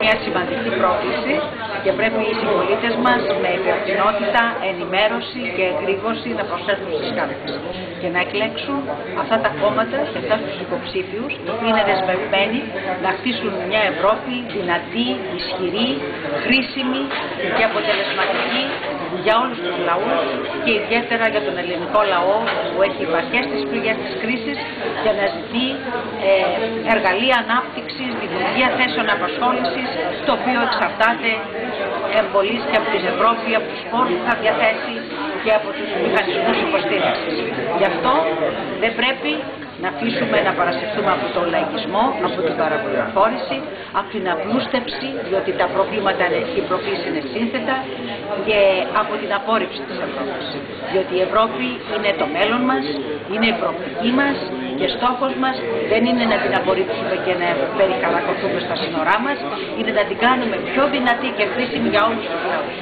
μια σημαντική πρόκληση και πρέπει οι συμπολίτες μας με υπευθυνότητα, ενημέρωση και εγρήγορση να προσέλθουν στις κάλπες και να εκλέξουν αυτά τα κόμματα και αυτά τους υποψήφιους που είναι δεσμευμένοι να χτίσουν μια Ευρώπη δυνατή, ισχυρή, χρήσιμη και αποτελεσματική για όλους τους λαούς και ιδιαίτερα για τον ελληνικό λαό που έχει υπαρχές στις πληγές της κρίσης και αναζητεί εργαλεία ανάπτυξης, δημιουργία θέσεων απασχόλησης, το οποίο εξαρτάται εμπολής και από την Ευρώπη, από τους πόρους που θα διαθέσει και από τους μηχανισμούς υποστήριξης. Γι' αυτό δεν πρέπει να αφήσουμε να παρασυρθούμε από τον λαϊκισμό, από την παραπληροφόρηση, από την απλούστευση, διότι τα προβλήματα και οι προκλήσεις είναι σύνθετα, και από την απόρριψη της Ευρώπης. Διότι η Ευρώπη είναι το μέλλον μας, είναι η προοπτική μας και στόχος μας δεν είναι να την απορρίψουμε και να περικαρακωθούμε στα σύνορά μας, είναι να την κάνουμε πιο δυνατή και χρήσιμη για όλους τους λαούς.